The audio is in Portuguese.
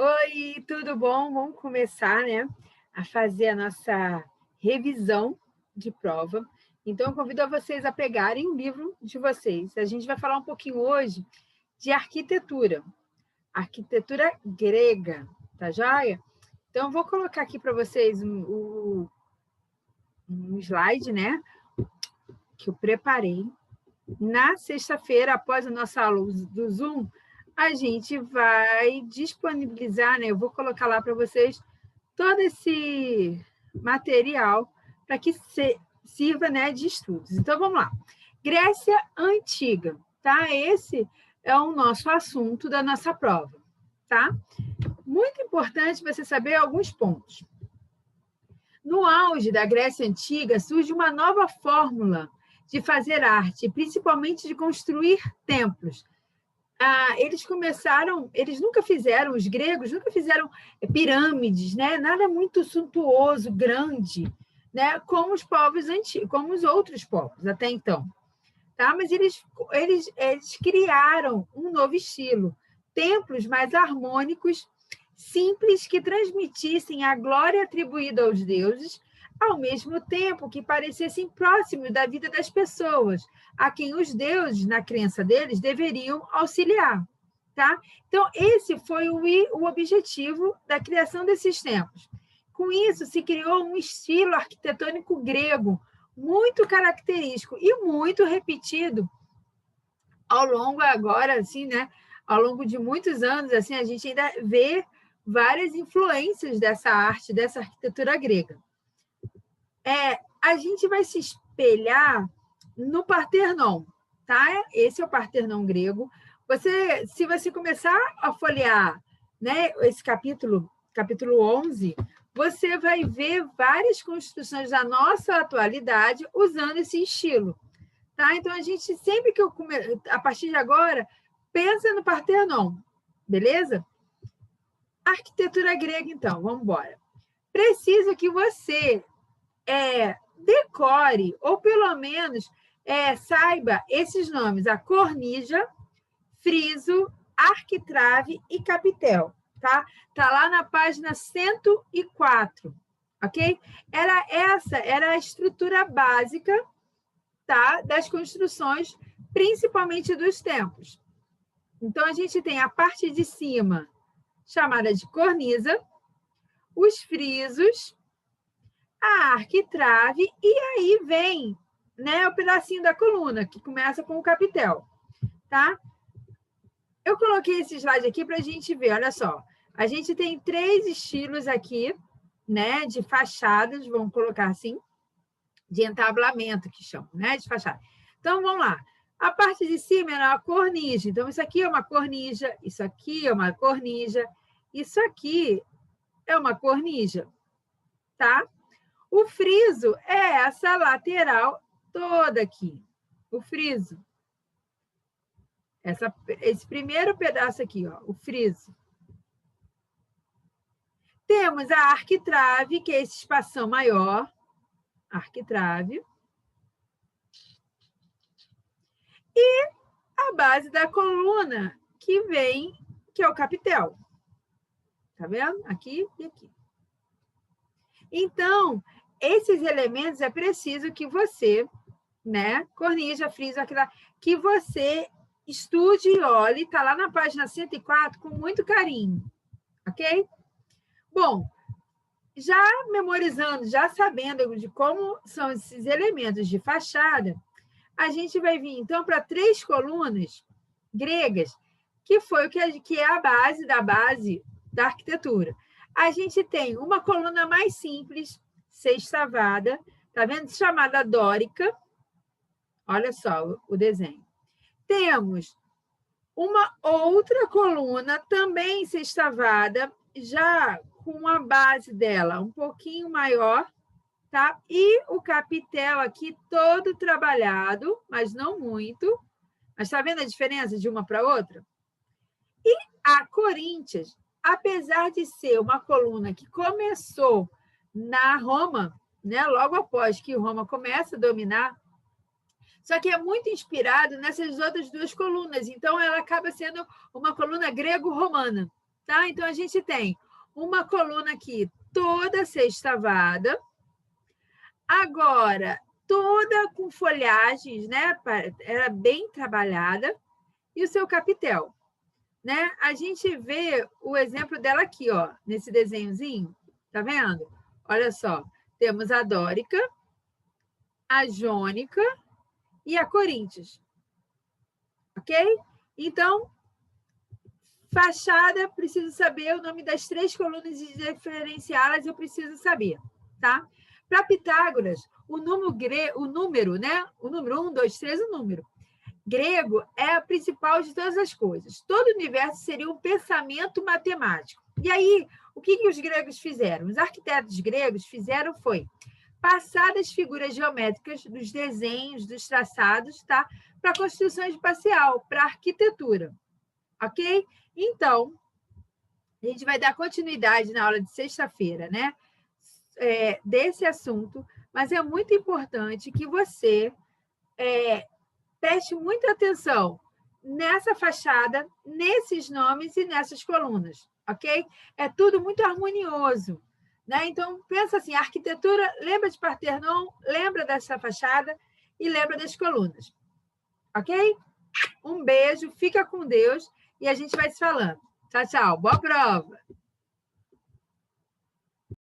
Oi, tudo bom? Vamos começar, né, a fazer a nossa revisão de prova. Então, eu convido a vocês a pegarem o livro de vocês. A gente vai falar um pouquinho hoje de arquitetura grega, tá joia? Então, eu vou colocar aqui para vocês um slide, né, que eu preparei. Na sexta-feira, após a nossa aula do Zoom, a gente vai disponibilizar, né? Eu vou colocar lá para vocês todo esse material para que sirva, né, de estudos. Então, vamos lá. Grécia Antiga, tá? Esse é o nosso assunto da nossa prova, tá? Muito importante você saber alguns pontos. No auge da Grécia Antiga, surge uma nova fórmula de fazer arte, principalmente de construir templos. Eles nunca fizeram, os gregos nunca fizeram pirâmides, né? Nada muito suntuoso, grande, né? Como os povos antigos, como os outros povos até então. Tá? Mas eles criaram um novo estilo, templos mais harmônicos, simples, que transmitissem a glória atribuída aos deuses, ao mesmo tempo que parecessem próximos da vida das pessoas, a quem os deuses, na crença deles, deveriam auxiliar. Tá? Então, esse foi o objetivo da criação desses templos. Com isso, se criou um estilo arquitetônico grego muito característico e muito repetido ao longo agora, assim, né? Ao longo de muitos anos, assim, a gente ainda vê várias influências dessa arte, dessa arquitetura grega. A gente vai se espelhar no Partenon, tá? Esse é o Partenon grego. Se você começar a folhear, né, esse capítulo 11, você vai ver várias construções da nossa atualidade usando esse estilo. Tá? Então, a gente, sempre que a partir de agora, pensa no Partenon, beleza? Arquitetura grega, então, vamos embora. Preciso que você decore, ou pelo menos saiba esses nomes: a cornija, friso, arquitrave e capitel. Tá? Tá lá na página 104, ok? Essa era a estrutura básica, tá, das construções, principalmente dos templos. Então, a gente tem a parte de cima, chamada de cornisa, os frisos, a arquitrave, e aí vem, né, o pedacinho da coluna, que começa com o capitel. Tá? Eu coloquei esse slide aqui para a gente ver, olha só. A gente tem 3 estilos aqui, né, de fachadas, vamos colocar assim, de entablamento, que chamam, né, de fachada. Então, vamos lá. A parte de cima é uma cornija. Então, isso aqui é uma cornija, isso aqui é uma cornija, isso aqui é uma cornija, tá? O friso é essa lateral toda aqui, o friso. Esse primeiro pedaço aqui, ó, o friso. Temos a arquitrave, que é esse espação maior, arquitrave. E a base da coluna, que é o capitel. Tá vendo? Aqui e aqui. Então, esses elementos é preciso que você, né, cornija, friso, que você estude e olhe, está lá na página 104, com muito carinho, ok? Bom, já memorizando, já sabendo de como são esses elementos de fachada, a gente vai vir, então, para 3 colunas gregas, que foi o que é a base da arquitetura. A gente tem uma coluna mais simples, sextavada, tá vendo? Chamada dórica. Olha só o desenho. Temos uma outra coluna, também sextavada, já com a base dela um pouquinho maior, tá? E o capitel aqui todo trabalhado, mas não muito. Mas está vendo a diferença de uma para outra? E a Coríntias, apesar de ser uma coluna que começou na Roma, né, logo após que Roma começa a dominar, só que é muito inspirado nessas outras 2 colunas. Então, ela acaba sendo uma coluna grego-romana. tá? Então, a gente tem uma coluna aqui toda sextavada, agora toda com folhagens, né? Era bem trabalhada, e o seu capitel, né? A gente vê o exemplo dela aqui, ó, nesse desenhozinho, tá vendo? Olha só, temos a dórica, a jônica e a coríntios, ok? Então, fachada, preciso saber o nome das 3 colunas e diferenciá-las, eu preciso saber, tá? Para Pitágoras, o número, né? O número 1, 2, 3, o número grego é a principal de todas as coisas. Todo o universo seria um pensamento matemático. E aí, o que os gregos fizeram? Os arquitetos gregos fizeram foi passar das figuras geométricas, dos desenhos, dos traçados, tá? Para a construção espacial, para a arquitetura. Ok? Então, a gente vai dar continuidade na aula de sexta-feira, né? Desse assunto, mas é muito importante que você preste muita atenção nessa fachada, nesses nomes e nessas colunas, ok? É tudo muito harmonioso, né? Então, pensa assim, a arquitetura, lembra de Parthenon, lembra dessa fachada e lembra das colunas, ok? Um beijo, fica com Deus e a gente vai se falando. Tchau, tchau. Boa prova!